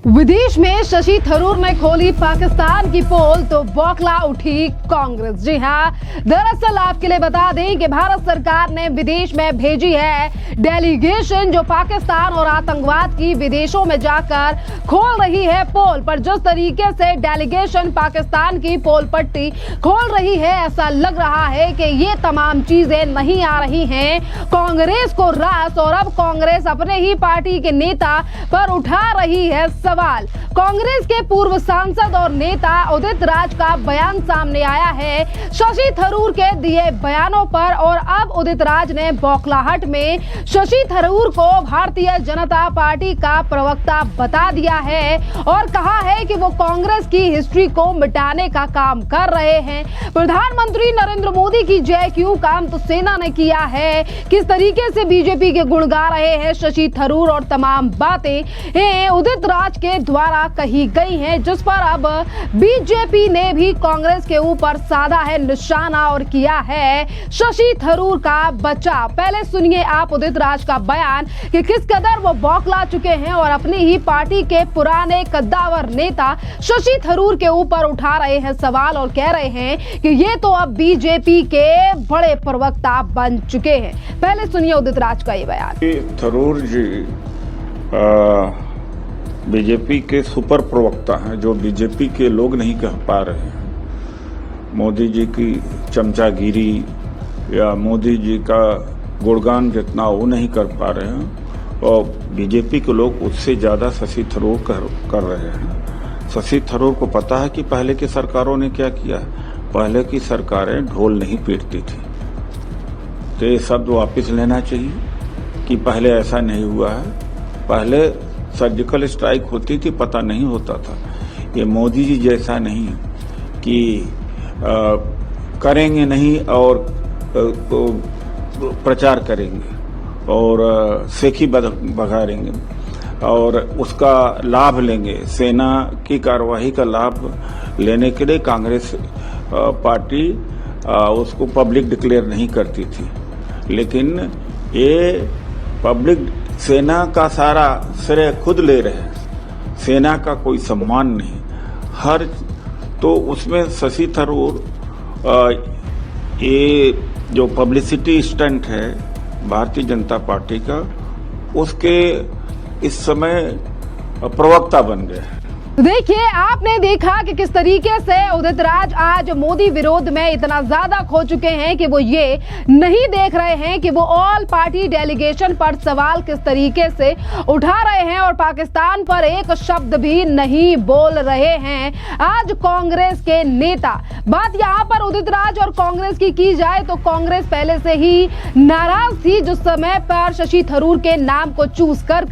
विदेश में शशि थरूर ने खोली पाकिस्तान की पोल तो बौखला उठी कांग्रेस। जी हां, दरअसल आपके लिए बता दें कि भारत सरकार ने विदेश में भेजी है डेलीगेशन जो पाकिस्तान और आतंकवाद की विदेशों में जाकर खोल रही है पोल। पर जिस तरीके से डेलीगेशन पाकिस्तान की पोल पट्टी खोल रही है, ऐसा लग रहा है कि ये तमाम चीजें नहीं आ रही हैं कांग्रेस को रास, और अब कांग्रेस अपने ही पार्टी के नेता पर उठा रही है सवाल। कांग्रेस के पूर्व सांसद और नेता उदित राज का बयान सामने आया है शशि थरूर के दिए बयानों पर, और अब उदित राज ने बौखलाहट में शशि थरूर को भारतीय जनता पार्टी का प्रवक्ता बता दिया है और कहा है कि वो कांग्रेस की हिस्ट्री को मिटाने का काम कर रहे हैं। प्रधानमंत्री नरेंद्र मोदी की जय क्यों काम तो सेना ने किया है। किस तरीके से बीजेपी के गुण गा रहे हैं शशि थरूर और तमाम बातें उदित राज के द्वारा कही गई हैं, जिस पर अब बीजेपी ने भी कांग्रेस के ऊपर साधा है निशाना और किया है शशि थरूर का बचाव। पहले सुनिए आप उदित राज का बयान कि किस कदर वो बौखला चुके हैं और अपनी ही पार्टी के पुराने कद्दावर नेता शशि थरूर के ऊपर उठा रहे हैं सवाल और कह रहे हैं कि ये तो अब बीजेपी के बड़े प्रवक्ता बन चुके हैं। पहले सुनिए उदित राज का ये बयान। थरूर जी बीजेपी के सुपर प्रवक्ता हैं, जो बीजेपी के लोग नहीं कह पा रहे हैं। मोदी जी की चमचागिरी या मोदी जी का गुणगान जितना वो नहीं कर पा रहे हैं, और बीजेपी के लोग उससे ज्यादा शशि थरूर कर रहे हैं। शशि थरूर को पता है कि पहले की सरकारों ने क्या किया। पहले की सरकारें ढोल नहीं पीटती थी, तो ये शब्द वापिस लेना चाहिए कि पहले ऐसा नहीं हुआ है। पहले सर्जिकल स्ट्राइक होती थी, पता नहीं होता था। ये मोदी जी जैसा नहीं कि करेंगे नहीं और प्रचार करेंगे और सेखी बघारेंगे और उसका लाभ लेंगे। सेना की कार्रवाई का लाभ लेने के लिए कांग्रेस पार्टी उसको पब्लिक डिक्लेयर नहीं करती थी, लेकिन ये पब्लिक सेना का सारा श्रेय खुद ले रहे हैं। सेना का कोई सम्मान नहीं हर, तो उसमें शशि थरूर ये जो पब्लिसिटी स्टंट है भारतीय जनता पार्टी का, उसके इस समय प्रवक्ता बन गए हैं। देखिए, आपने देखा कि किस तरीके से उदित राज आज मोदी विरोध में इतना ज्यादा खो चुके हैं कि वो ये नहीं देख रहे हैं कि वो ऑल पार्टी डेलीगेशन पर सवाल किस तरीके से उठा रहे हैं और पाकिस्तान पर एक शब्द भी नहीं बोल रहे हैं आज कांग्रेस के नेता। बात यहाँ पर उदित राज और कांग्रेस की जाए तो कांग्रेस पहले से ही नाराज थी जिस समय पर शशि थरूर के नाम को चूज कर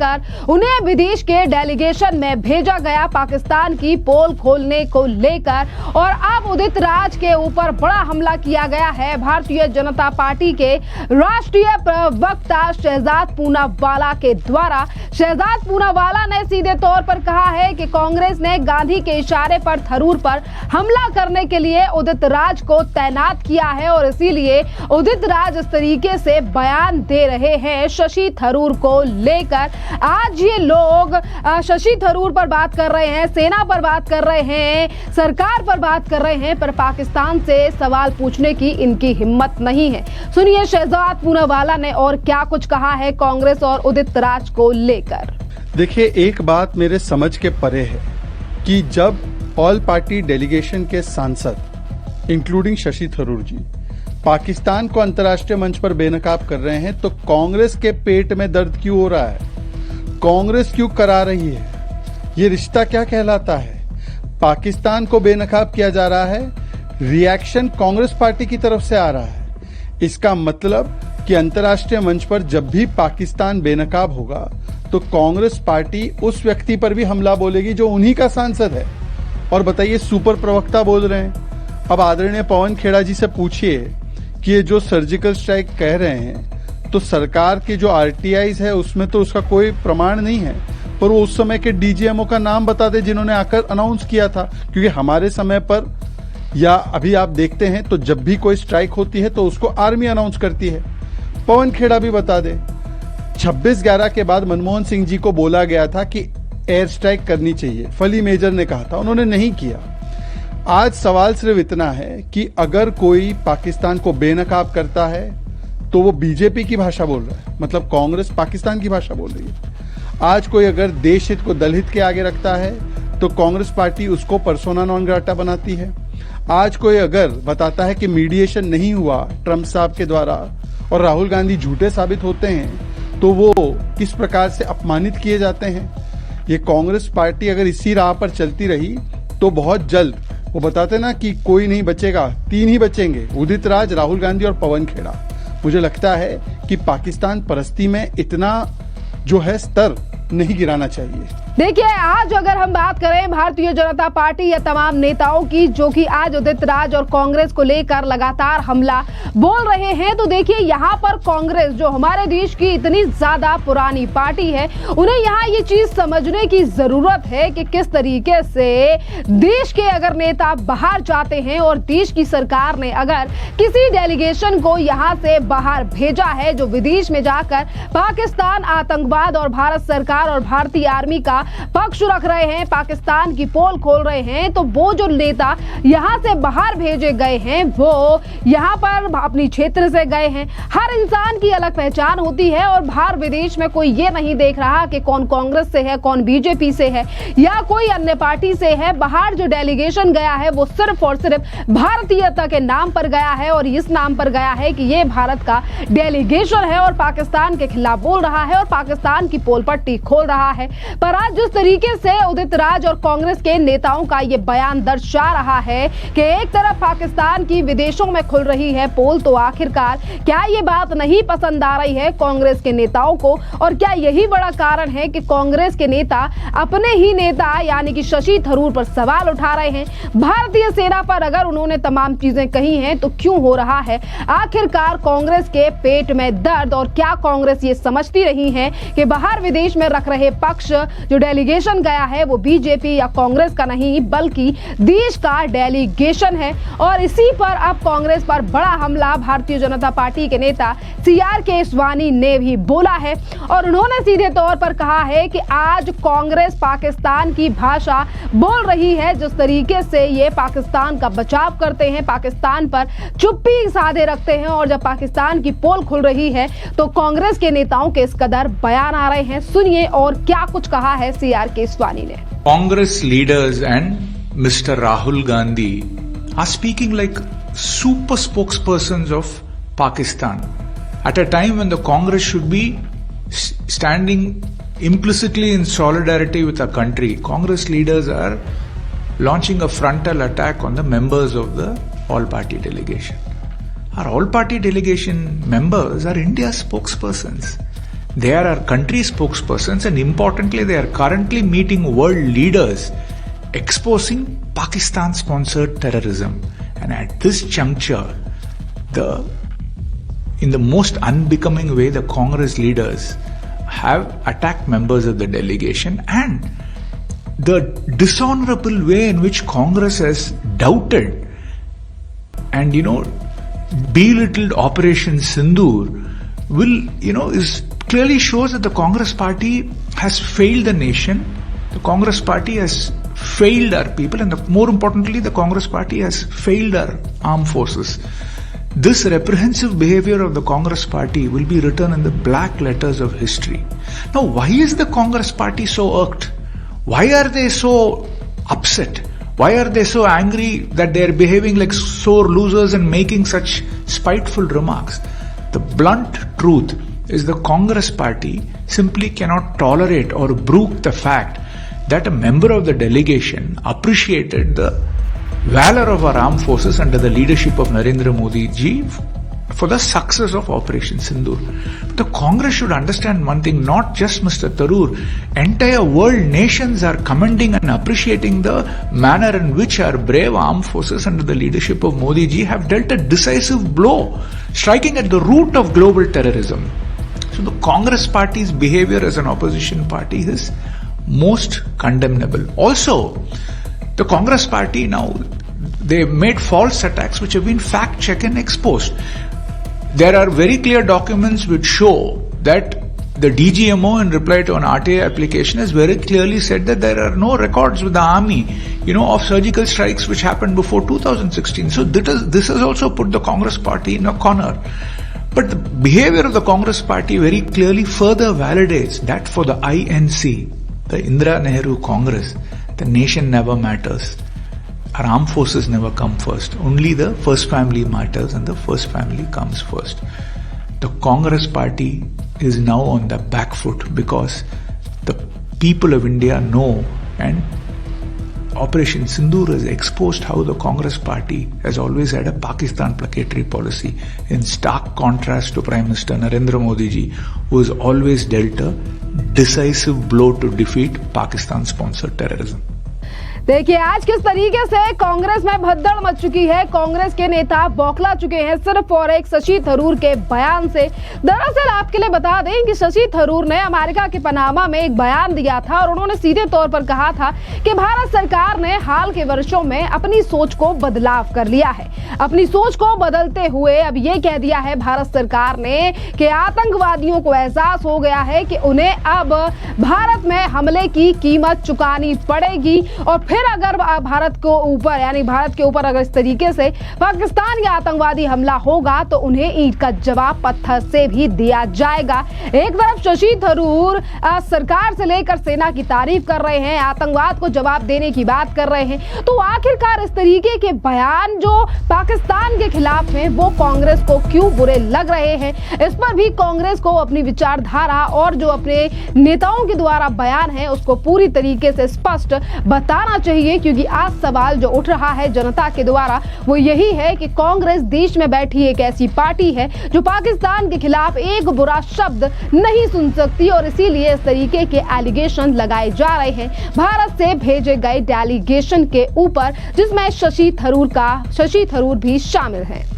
उन्हें विदेश के डेलीगेशन में भेजा गया पाकिस्तान की पोल खोलने को लेकर, और अब उदित राज के ऊपर बड़ा हमला किया गया है भारतीय जनता पार्टी के राष्ट्रीय प्रवक्ता शहजाद पूनावाला के द्वारा। शहजाद पूनावाला ने सीधे तौर पर कहा है कि कांग्रेस ने गांधी के इशारे पर थरूर पर हमला करने के लिए उदित राज को तैनात किया है, और इसीलिए उदित राज इस तरीके से बयान दे रहे हैं शशि थरूर को लेकर। आज ये लोग शशि थरूर पर बात कर रहे हैं, सेना पर बात कर रहे हैं, सरकार पर बात कर रहे हैं, पर पाकिस्तान से सवाल पूछने की इनकी हिम्मत नहीं है। सुनिए शहजाद पूनावाला ने और क्या कुछ कहा है कांग्रेस और उदित राज को लेकर। देखिए, एक बात मेरे समझ के परे है कि जब ऑल पार्टी डेलीगेशन के सांसद इंक्लूडिंग शशि थरूर जी पाकिस्तान को अंतर्राष्ट्रीय मंच पर बेनकाब कर रहे हैं, तो कांग्रेस के पेट में दर्द क्यों हो रहा है? कांग्रेस क्यों करा रही है? ये रिश्ता क्या कहलाता है? पाकिस्तान को बेनकाब किया जा रहा है, रिएक्शन कांग्रेस पार्टी की तरफ से आ रहा है। इसका मतलब कि अंतर्राष्ट्रीय मंच पर जब भी पाकिस्तान बेनकाब होगा तो कांग्रेस पार्टी उस व्यक्ति पर भी हमला बोलेगी जो उन्हीं का सांसद है। और बताइए, सुपर प्रवक्ता बोल रहे हैं। अब आदरणीय पवन खेड़ा जी से पूछिए कि ये जो सर्जिकल स्ट्राइक कह रहे हैं, तो सरकार की जो आरटीआईज है उसमें तो उसका कोई प्रमाण नहीं है, पर वो उस समय के डीजीएमओ का नाम बता दे जिन्होंने आकर अनाउंस किया था। क्योंकि हमारे समय पर या अभी आप देखते हैं तो जब भी कोई स्ट्राइक होती है तो उसको आर्मी अनाउंस करती है। पवन खेड़ा भी बता दे 26/11 के बाद मनमोहन सिंह जी को बोला गया था कि एयर स्ट्राइक करनी चाहिए, फली मेजर ने कहा था, उन्होंने नहीं किया। आज सवाल सिर्फ इतना है कि अगर कोई पाकिस्तान को बेनकाब करता है तो वो बीजेपी की भाषा बोल रहा है, मतलब कांग्रेस पाकिस्तान की भाषा बोल रही है। आज कोई अगर देश हित को दल हित के आगे रखता है तो कांग्रेस पार्टी उसको पर्सोना नॉन ग्राटा बनाती है। आज कोई अगर बताता है कि मीडिएशन नहीं हुआ ट्रंप साहब के द्वारा और राहुल गांधी झूठे साबित होते हैं तो वो किस प्रकार से अपमानित किए जाते हैं। ये कांग्रेस पार्टी अगर इसी राह पर चलती रही तो बहुत जल्द, वो बताते ना कि कोई नहीं बचेगा, 3 ही बचेंगे, उदित राज, राहुल गांधी और पवन खेड़ा। मुझे लगता है कि पाकिस्तान परस्ती में इतना जो है स्तर नहीं गिराना चाहिए। देखिए, आज अगर हम बात करें भारतीय जनता पार्टी या तमाम नेताओं की जो कि आज उदित राज और कांग्रेस को लेकर लगातार हमला बोल रहे हैं, तो देखिए यहाँ पर कांग्रेस जो हमारे देश की इतनी ज्यादा पुरानी पार्टी है, उन्हें यहाँ ये चीज समझने की जरूरत है कि किस तरीके से देश के अगर नेता बाहर जाते हैं और देश की सरकार ने अगर किसी डेलीगेशन को यहाँ से बाहर भेजा है जो विदेश में जाकर पाकिस्तान, आतंकवाद और भारत सरकार और भारतीय आर्मी का पक्ष रख रहे हैं, पाकिस्तान की पोल खोल रहे हैं, तो वो जो नेता यहां से बाहर भेजे गए हैं वो यहां पर अपनी क्षेत्र से गए हैं। हर इंसान की अलग पहचान होती है और बाहर विदेश में कोई ये नहीं देख रहा कि कौन कांग्रेस से है, कौन बीजेपी से है या कोई अन्य पार्टी से है। बाहर जो डेलीगेशन गया है वो सिर्फ और सिर्फ भारतीयता के नाम पर गया है और इस नाम पर गया है कि ये भारत का डेलीगेशन है और पाकिस्तान के खिलाफ बोल रहा है और पाकिस्तान की पोल पट्टी खोल रहा है। पर आज जिस तरीके से उदित राज और कांग्रेस के नेताओं का ये बयान दर्शा रहा है कि एक तरफ पाकिस्तान की विदेशों में खुल रही है पोल, तो आखिरकार क्या ये बात नहीं पसंद आ रही है कांग्रेस के नेताओं को? और क्या यही बड़ा कारण है कि कांग्रेस के नेता अपने ही नेता यानी कि शशि थरूर पर सवाल उठा रहे हैं? भारतीय सेना पर अगर उन्होंने तमाम चीजें कही हैं तो क्यों हो रहा है आखिरकार कांग्रेस के पेट में दर्द? और क्या कांग्रेस ये समझती रही है कि बाहर विदेश में रख रहे पक्ष जो डेलीगेशन गया है वो बीजेपी या कांग्रेस का नहीं बल्कि देश का डेलीगेशन है? और इसी पर अब कांग्रेस पर बड़ा हमला भारतीय जनता पार्टी के नेता CR केसवानी ने भी बोला है और उन्होंने सीधे तौर पर कहा है कि आज कांग्रेस पाकिस्तान की भाषा बोल रही है। जिस तरीके से ये पाकिस्तान का बचाव करते हैं, पाकिस्तान पर चुप्पी साधे रखते हैं और जब पाकिस्तान की पोल खुल रही है तो कांग्रेस के नेताओं के इस कदर बयान आ रहे हैं। सुनिए और क्या कुछ कहा है CR केसवानी ने। Congress leaders and Mr. Rahul Gandhi are speaking like super spokespersons of Pakistan at a time when the Congress should be standing implicitly in solidarity with our country. Congress leaders are launching a frontal attack on the members of the all-party delegation. Our all-party delegation members are India's spokespersons. They are our country's spokespersons, and importantly, they are currently meeting world leaders exposing Pakistan-sponsored terrorism. And at this juncture, in the most unbecoming way, the Congress leaders have attacked members of the delegation, and the dishonorable way in which Congress has doubted and belittled Operation Sindoor is clearly shows that the Congress party has failed the nation. The Congress party has failed our people, and more importantly, the Congress party has failed our armed forces. This reprehensive behavior of the Congress party will be written in the black letters of history. Now, why is the Congress party so irked? Why are they so upset? Why are they so angry that they are behaving like sore losers and making such spiteful remarks? The blunt truth is the Congress party simply cannot tolerate or brook the fact that a member of the delegation appreciated the valor of our armed forces under the leadership of Narendra Modi ji for the success of Operation Sindoor. But the Congress should understand one thing, not just Mr. Tharoor. Entire world nations are commending and appreciating the manner in which our brave armed forces under the leadership of Modi ji have dealt a decisive blow, striking at the root of global terrorism. So the Congress party's behavior as an opposition party is most condemnable. Also, the Congress party now, they made false attacks which have been fact-checked and exposed. There are very clear documents which show that the DGMO, in reply to an RTA application, has very clearly said that there are no records with the army, of surgical strikes which happened before 2016. So this has also put the Congress party in a corner. But the behavior of the Congress party very clearly further validates that for the INC, the Indira Nehru Congress, the nation never matters. Our armed forces never come first. Only the first family matters, and the first family comes first. The Congress party is now on the back foot because the people of India know, and Operation Sindoor has exposed how the Congress party has always had a Pakistan placatory policy, in stark contrast to Prime Minister Narendra Modi ji, who has always dealt a decisive blow to defeat Pakistan-sponsored terrorism. देखिए आज किस तरीके से कांग्रेस में भगदड़ much चुकी है, कांग्रेस के नेता बौखला चुके हैं सिर्फ और एक शशि थरूर के बयान से। दरअसल आपके लिए बता दें कि शशि थरूर ने अमेरिका के पनामा में एक बयान दिया था और उन्होंने सीधे तौर पर कहा था कि भारत सरकार ने हाल के वर्षों में अपनी सोच को बदलाव कर लिया है। अपनी सोच को बदलते हुए अब ये कह दिया है भारत सरकार ने कि आतंकवादियों को एहसास हो गया है कि उन्हें अब भारत में हमले की कीमत चुकानी पड़ेगी, और फिर अगर भारत के ऊपर अगर इस तरीके से पाकिस्तान या आतंकवादी हमला होगा तो उन्हें ईंट का जवाब पत्थर से भी दिया जाएगा। एक तरफ शशि थरूर सरकार से लेकर सेना की तारीफ कर रहे हैं, आतंकवाद को जवाब देने की बात कर रहे हैं, तो आखिरकार इस तरीके के बयान जो पाकिस्तान के खिलाफ हैं वो कांग्रेस को क्यों बुरे लग रहे हैं? इस पर भी कांग्रेस को अपनी विचारधारा और जो अपने नेताओं के द्वारा बयान है उसको पूरी तरीके से स्पष्ट बताना चाहिए, क्योंकि आज सवाल जो उठ रहा है जनता के द्वारा वो यही है कि कांग्रेस देश में बैठी एक ऐसी पार्टी है जो पाकिस्तान के खिलाफ एक बुरा शब्द नहीं सुन सकती, और इसीलिए इस तरीके के एलिगेशन लगाए जा रहे हैं भारत से भेजे गए डेलीगेशन के ऊपर, जिसमें शशि थरूर भी शामिल है।